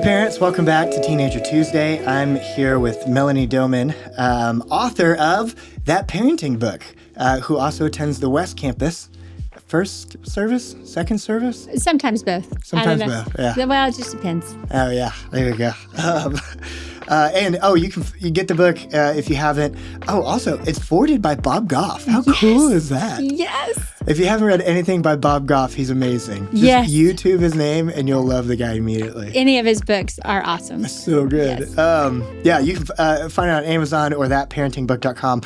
parents, welcome back to Teenager Tuesday. I'm here with Melanie Domen, author of That Parenting Book, who also attends the West Campus. First service? Second service? Sometimes both. Sometimes both, yeah. Well, it just depends. Oh, yeah. There you go. You get the book if you haven't. Oh, also, it's forwarded by Bob Goff. How cool is that? Yes. If you haven't read anything by Bob Goff, he's amazing. Just YouTube his name, and you'll love the guy immediately. Any of his books are awesome. So good. Yes. You can find it on Amazon or thatparentingbook.com.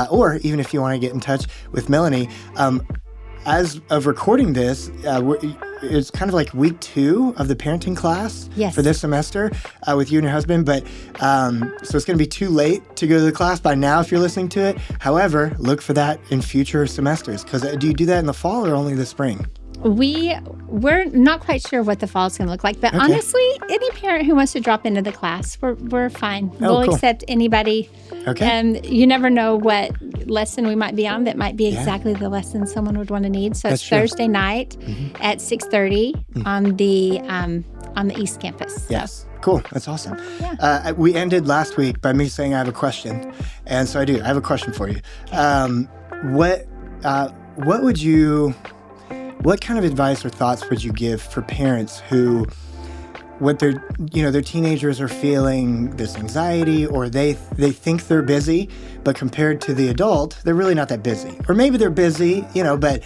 Or even if you want to get in touch with Melanie, as of recording this, it's kind of like week 2 of the parenting class for this semester with you and your husband. But so it's going to be too late to go to the class by now if you're listening to it. However, look for that in future semesters. Because do you do that in the fall or only the spring? We're not quite sure what the fall is going to look like, but honestly, any parent who wants to drop into the class, we're fine. We'll accept anybody. Okay. And you never know what lesson we might be on that might be exactly the lesson someone would want to need. So it's Thursday night at 6:30 on the East Campus. Yes. Cool. That's awesome. Yeah. We ended last week by me saying I have a question, and so I do. I have a question for you. Okay. What kind of advice or thoughts would you give for parents who, their teenagers are feeling this anxiety, or they think they're busy, but compared to the adult, they're really not that busy, or maybe they're busy, but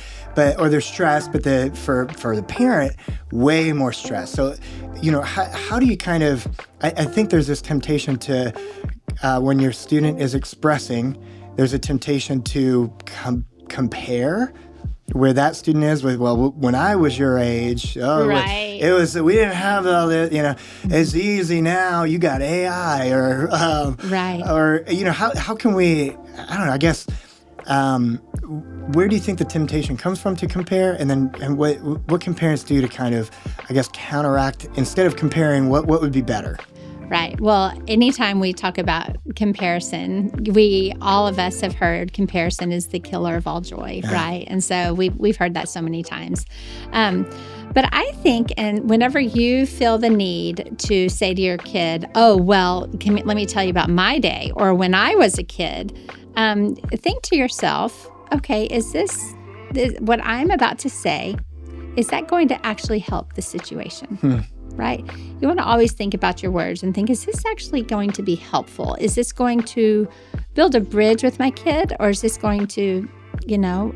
or they're stressed, but for the parent, way more stress. So, how do you kind of? I think there's this temptation to when your student is expressing, there's a temptation to compare where that student is with, when I was your age, we didn't have all this, it's easy now, you got AI, or how can we, I don't know, I guess, where do you think the temptation comes from to compare, and what can parents do to kind of, I guess, counteract, instead of comparing, what would be better? Right. Well, anytime we talk about comparison, all of us have heard comparison is the killer of all joy, right? And so we've heard that so many times. But I think, and whenever you feel the need to say to your kid, let me tell you about my day, or when I was a kid, think to yourself, okay, is this what I'm about to say, is that going to actually help the situation? Right? You want to always think about your words and think, is this actually going to be helpful? Is this going to build a bridge with my kid, or is this going to,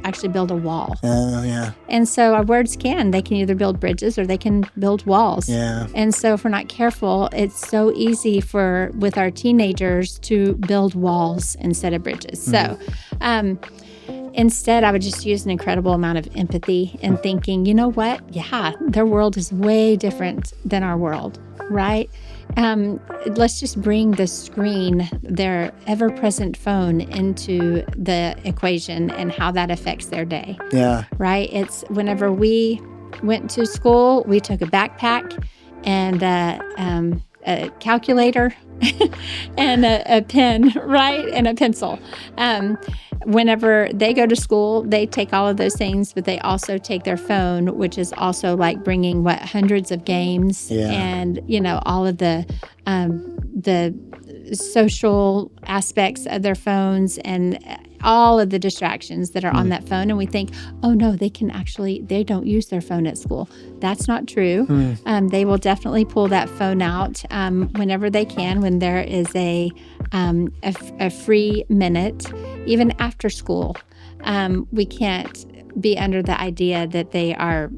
actually build a wall? Oh, yeah. And so our words they can either build bridges or they can build walls. Yeah. And so if we're not careful, it's so easy with our teenagers to build walls instead of bridges. So, instead, I would just use an incredible amount of empathy and thinking, you know what? Yeah, their world is way different than our world, right? Let's just bring the screen, their ever-present phone, into the equation and how that affects their day. Yeah. Right? It's whenever we went to school, we took a backpack and a calculator and a pen, right? And a pencil. Whenever they go to school, they take all of those things, but they also take their phone, which is also like bringing hundreds of games and, all of the social aspects of their phones and all of the distractions that are on that phone. And we think, oh no, they don't use their phone at school. That's not true. They will definitely pull that phone out whenever they can, when there is a free minute, even after school. We can't be under the idea that they are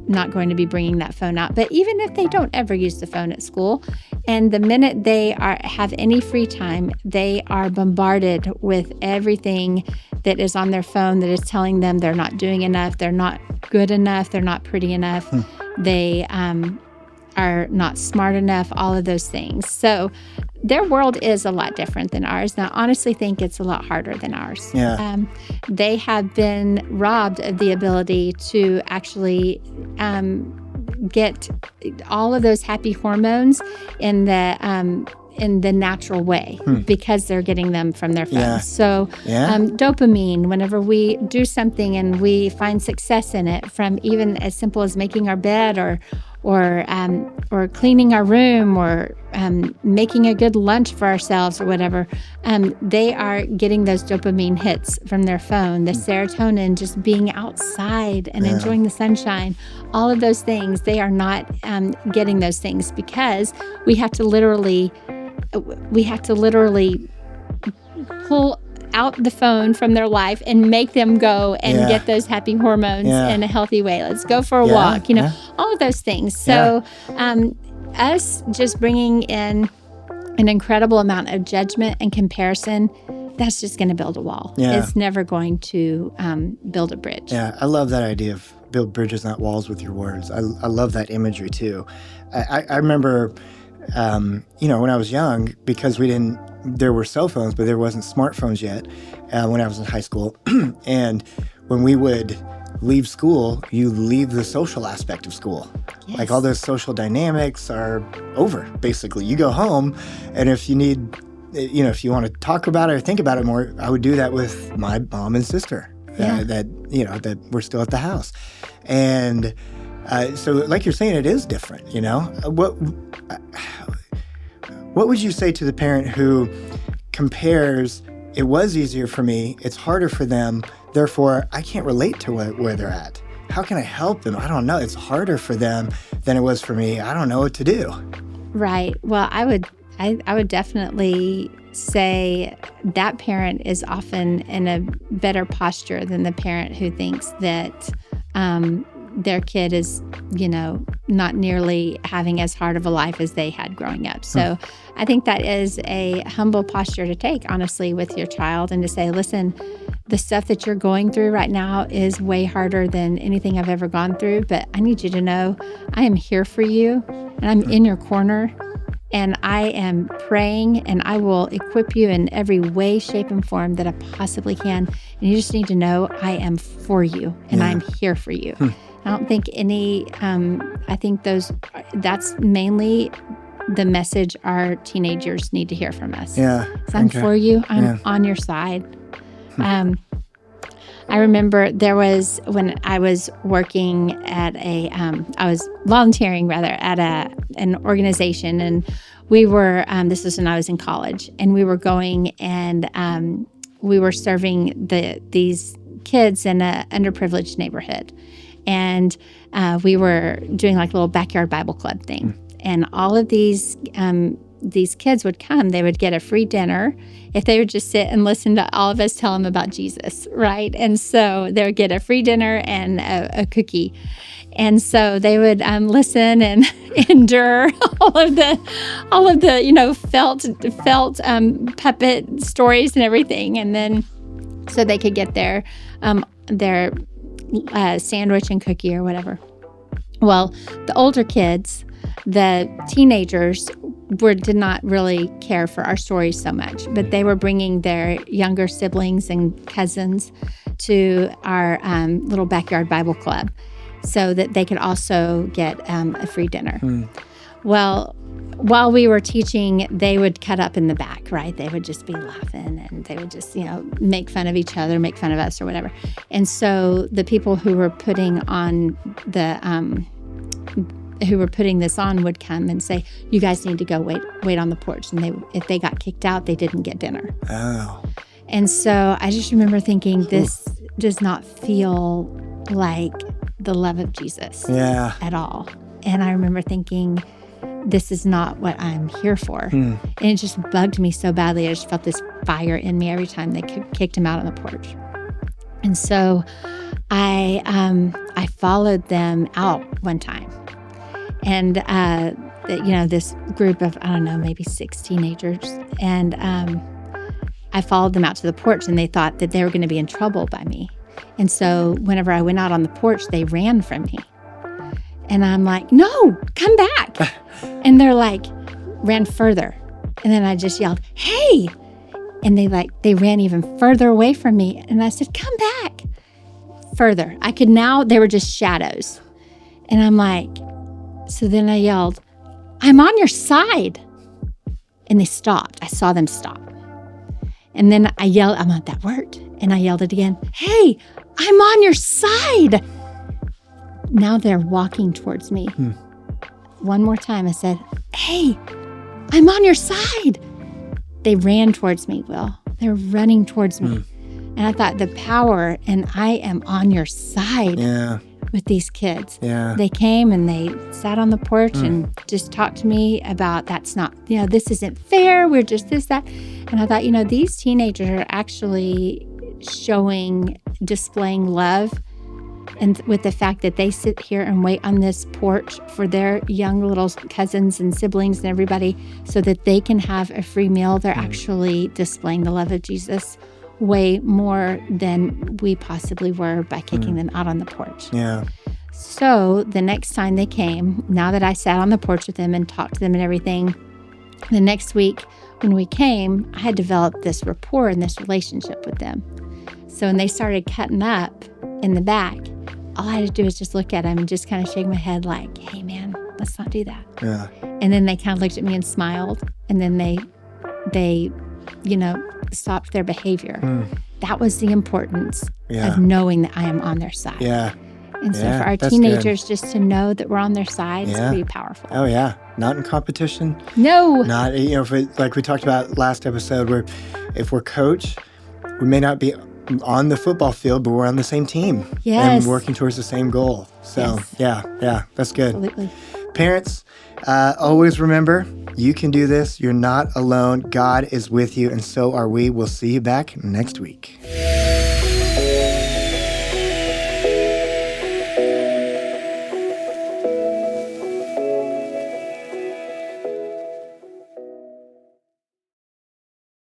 not going to be bringing that phone out. But even if they don't ever use the phone at school, and the minute they have any free time, they are bombarded with everything that is on their phone that is telling them they're not doing enough, they're not good enough, they're not pretty enough, they are not smart enough, all of those things. So their world is a lot different than ours. And I honestly think it's a lot harder than ours. Yeah. They have been robbed of the ability to actually get all of those happy hormones in the natural way because they're getting them from their phones. Yeah. So dopamine, whenever we do something and we find success in it, from even as simple as making our bed or cleaning our room, or making a good lunch for ourselves or whatever, they are getting those dopamine hits from their phone, the serotonin, just being outside and enjoying the sunshine. All of those things, they are not getting those things because we have to literally pull out the phone from their life and make them go and get those happy hormones in a healthy way. Let's go for a walk, all of those things. So us just bringing in an incredible amount of judgment and comparison, that's just going to build a wall. It's never going to build a bridge. Yeah, I love that idea of build bridges, not walls, with your words. I love that imagery too. I remember, when I was young, because there were cell phones, but there wasn't smartphones yet when I was in high school. And when we would leave school, you leave the social aspect of school. Yes. Like all those social dynamics are over, basically. You go home, and if you need, if you want to talk about it or think about it more, I would do that with my mom and sister that were still at the house. And so like you're saying, it is different, What would you say to the parent who compares, it was easier for me, it's harder for them, therefore I can't relate to where they're at? How can I help them? I don't know. It's harder for them than it was for me. I don't know what to do. Right. Well, I would definitely say that parent is often in a better posture than the parent who thinks that their kid is, not nearly having as hard of a life as they had growing up. So I think that is a humble posture to take, honestly, with your child, and to say, listen, the stuff that you're going through right now is way harder than anything I've ever gone through, but I need you to know I am here for you, and I'm in your corner, and I am praying, and I will equip you in every way, shape, and form that I possibly can. And you just need to know I am for you, and I'm here for you. I don't think I think that's mainly the message our teenagers need to hear from us. Yeah. So I'm for you. I'm on your side. I remember there was, when I was working at I was volunteering rather at an organization, and we were, this was when I was in college, and we were going and we were serving these kids in an underprivileged neighborhood. And we were doing like a little backyard Bible club thing. And all of these kids would come. They would get a free dinner if they would just sit and listen to all of us tell them about Jesus, right? And so they would get a free dinner and a cookie. And so they would listen and endure all of the felt puppet stories and everything. And then so they could get their sandwich and cookie or whatever. Well, the older kids, the teenagers, did not really care for our stories so much, but they were bringing their younger siblings and cousins to our little backyard Bible club so that they could also get a free dinner. Well, while we were teaching, they would cut up in the back, right? They would just be laughing, and they would just, make fun of each other, make fun of us or whatever. And so the people who were putting on this on would come and say, you guys need to go wait on the porch. And if they got kicked out, they didn't get dinner. Oh. And so I just remember thinking, this does not feel like the love of Jesus at all. And I remember thinking, this is not what I'm here for. And it just bugged me so badly. I just felt this fire in me every time they kicked him out on the porch. And so I followed them out one time. And, this group of, maybe 6 teenagers. And I followed them out to the porch, and they thought that they were going to be in trouble by me. And so whenever I went out on the porch, they ran from me. And I'm like, no, come back. And they're like, ran further. And then I just yelled, hey. And they ran even further away from me. And I said, come back. Further. They were just shadows. And I'm like, so then I yelled, I'm on your side. And they stopped. I saw them stop. And then I yelled, that worked. And I yelled it again, hey, I'm on your side. Now they're walking towards me. one more time. I said, hey, I'm on your side. They ran towards me, Will. They're running towards me. And I thought, the power, and I am on your side with these kids. Yeah. They came and they sat on the porch and just talked to me about, that's not, this isn't fair. We're just this, that. And I thought, these teenagers are actually displaying love. And with the fact that they sit here and wait on this porch for their young little cousins and siblings and everybody so that they can have a free meal, they're actually displaying the love of Jesus way more than we possibly were by kicking them out on the porch. Yeah. So the next time they came, now that I sat on the porch with them and talked to them and everything, the next week when we came, I had developed this rapport and this relationship with them. So when they started cutting up in the back, all I had to do was just look at them and just kind of shake my head like, hey, man, let's not do that. Yeah. And then they kind of looked at me and smiled. And then they stopped their behavior. That was the importance of knowing that I am on their side. Yeah. And so for our teenagers, just to know that we're on their side is pretty powerful. Oh, yeah. Not in competition. No. Not, like we talked about last episode, where if we're coach, we may not be on the football field, but we're on the same team. Yes. And working towards the same goal. So, yeah, that's good. Absolutely. Parents, always remember, you can do this. You're not alone. God is with you, and so are we. We'll see you back next week.